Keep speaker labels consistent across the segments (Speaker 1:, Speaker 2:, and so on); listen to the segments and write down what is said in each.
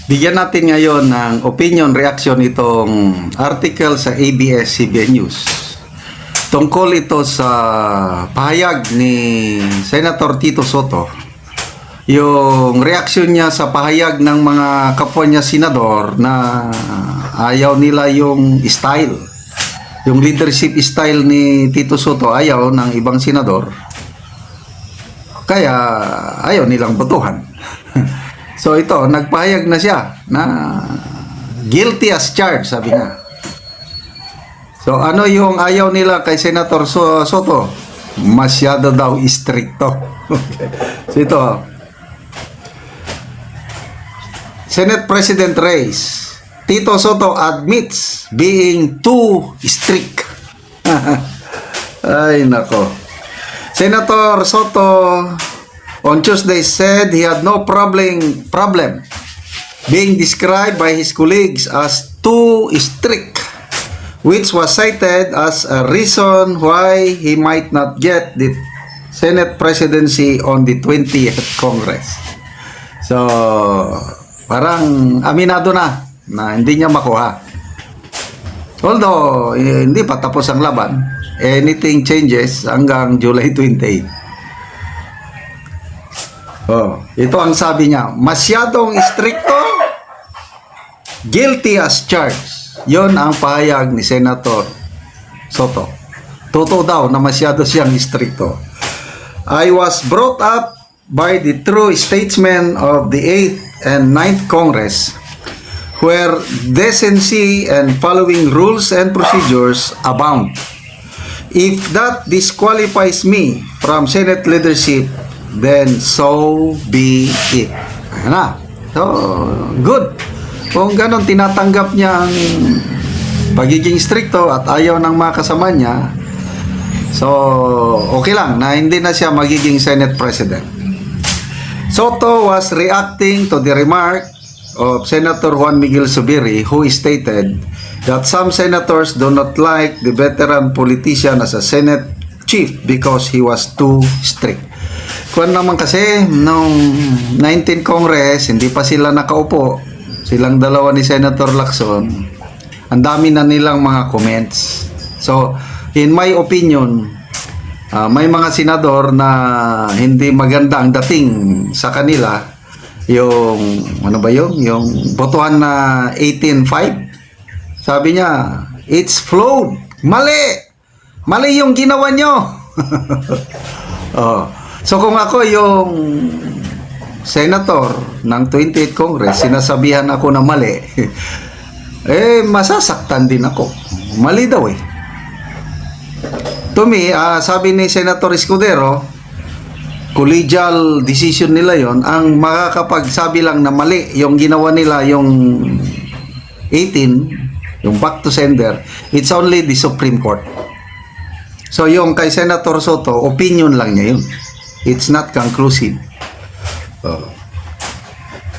Speaker 1: Bigyan natin ngayon ng opinion reaction itong article sa ABS-CBN News. Tungkol ito sa pahayag ni Senator Tito Soto. Yung reaksyon niya sa pahayag ng mga kapwa niya senador na ayaw nila yung style. Yung leadership style ni Tito Soto ayaw ng ibang senador. Kaya ayaw nilang botohan. So ito, nagpahayag na siya na guilty as charged, sabi niya. So ano yung ayaw nila kay Senator Soto? Masyado daw istrikto. Okay. So ito, Senate President race, Tito Soto admits being too strict. Ay nako. Senator Soto on Tuesday said he had no problem being described by his colleagues as too strict, which was cited as a reason why he might not get the Senate presidency on the 20th Congress. So, parang aminado na hindi niya makuha. Although, hindi pa tapos ang laban. Anything changes hanggang July 28. Oh, ito ang sabi niya, masyadong istrikto, guilty as charged. Yon ang pahayag ni Senator Soto. Totoo daw na masyado siyang istrikto. I was brought up by the true statesmen of the 8th and 9th Congress, where decency and following rules and procedures abound. If that disqualifies me from Senate leadership, then so be it. Ayan na. So, good. Kung ganon tinatanggap niya ang pagiging stricto at ayaw ng mga kasama niya, so okay lang na hindi na siya magiging Senate President. Soto was reacting to the remark of Senator Juan Miguel Zubiri, who stated that some senators do not like the veteran politician as a Senate chief because he was too strict. Kuwan naman kasi, nung 19 Congress, hindi pa sila nakaupo. Silang dalawa ni Senator Lacson. Ang dami na nilang mga comments. So, in my opinion, may mga senador na hindi maganda ang dating sa kanila. Yung, ano ba yun? Yung botohan na 18-5. Sabi niya, it's flawed. Mali! Mali yung ginawa nyo. Oh. So kung ako yung senator ng 28th Congress, sinasabihan ako na mali, masasaktan din ako. Mali daw eh. To me, sabi ni Senator Escudero, collegial decision nila yon. Ang makakapagsabi lang na mali yung ginawa nila, yung 18, yung back to sender, it's only the Supreme Court. So yung kay Senator Soto, opinion lang niya yun. It's not conclusive.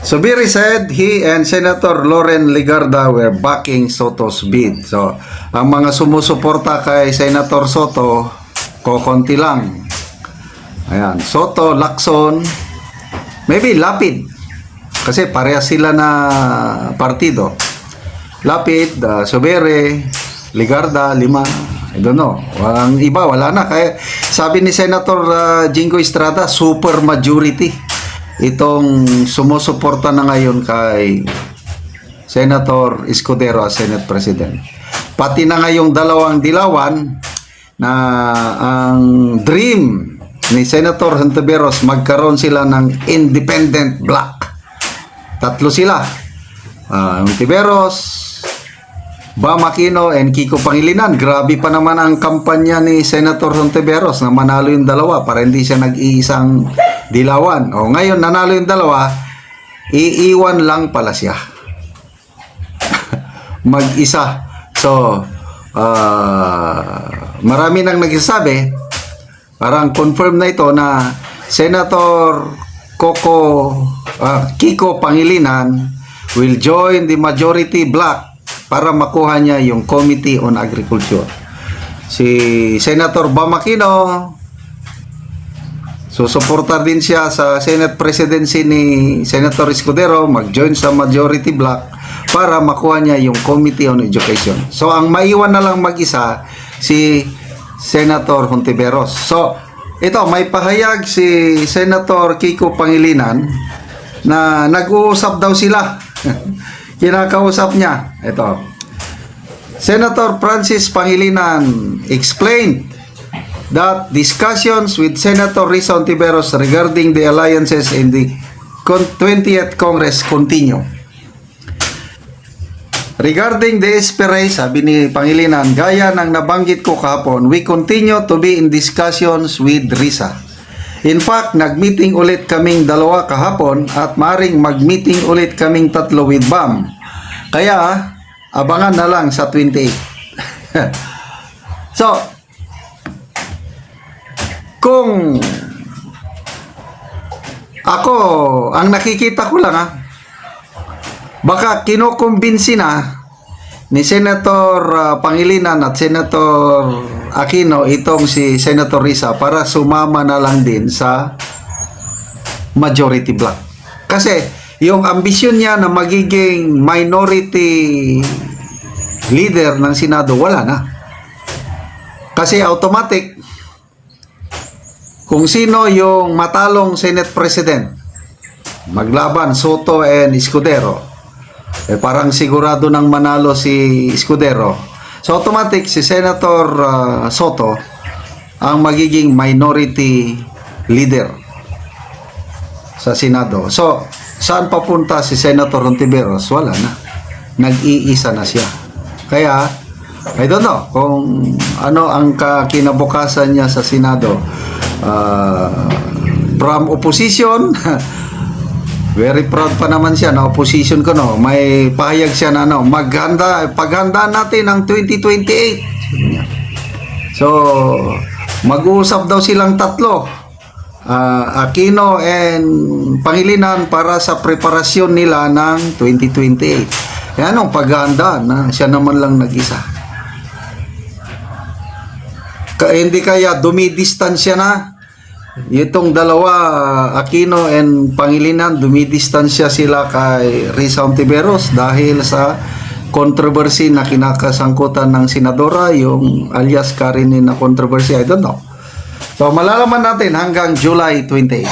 Speaker 1: Zubiri said he and Senator Loren Legarda were backing Soto's bid. So, ang mga sumusuporta kay Senator Soto, kokonti lang. Ayan, Soto, Lacson, maybe Lapid. Kasi parehas sila na partido. Lapid, Zubiri, Legarda, 5. I don't know. Ang iba, wala na. Kaya sabi ni Senator Jingo Estrada, super majority itong sumusuporta na ngayon kay Senator Escudero as Senate President. Pati na ngayong dalawang dilawan na ang dream ni Senator Hontiveros, magkaroon sila ng independent bloc. Tatlo sila. Hontiveros, Bam Aquino and Kiko Pangilinan. Grabe pa naman ang kampanya ni Senator Hontiveros na manalo yung dalawa para hindi siya nag-iisang dilawan. O ngayon nanalo yung dalawa, iiwan lang pala siya. Mag-isa. So, marami nang nagsasabi, parang confirm na ito na Senator Kiko Pangilinan will join the majority bloc para makuha niya yung Committee on Agriculture. Si Senator Bam Aquino susuporta din siya sa Senate presidency ni Senator Escudero, mag-join sa majority block para makuha niya yung Committee on Education. So, ang maiwan na lang mag-isa, si Senator Hontiveros. So, ito, may pahayag si Senator Kiko Pangilinan na nag-uusap daw sila. Kinakausap niya. Ito. Senator Francis Pangilinan explained that discussions with Senator Risa Hontiveros regarding the alliances in the 20th Congress continue. Regarding the SPRA, sabi ni Pangilinan, gaya ng nabanggit ko kahapon, we continue to be in discussions with Risa. In fact, nag-meeting ulit kaming dalawa kahapon at maring mag-meeting ulit kaming tatlo with BAM. Kaya, abangan na lang sa 28. So, kung ako, ang nakikita ko lang baka kinukumbinsi na ni Senator Pangilinan at Senator Aquino itong si Senator Risa para sumama na lang din sa majority block. Kasi yung ambisyon niya na magiging minority leader ng Senado, wala na. Kasi automatic, kung sino yung matalong Senate President, maglaban Soto and Escudero, parang sigurado nang manalo si Escudero. So automatic si Senator Soto ang magiging minority leader sa Senado. So saan papunta si Senator Hontiveros? Wala na. Nag-iisa na siya. Kaya I don't know kung ano ang kinabukasan niya sa Senado. From opposition, very proud pa naman siya na opposition ko, no. May pahayag siya na paghanda natin ang 2028. So mag-uusap daw silang tatlo, Aquino and Pangilinan, para sa preparasyon nila ng 2028. Yan ang paghanda na siya naman lang nag-isa. Hindi kaya dumidistansya na itong dalawa, Aquino and Pangilinan, dumidistansya sila kay Risa Hontiveros dahil sa controversy na kinakasangkutan ng senadora, yung alias Karenin na controversy. I don't know. So malalaman natin hanggang July 28.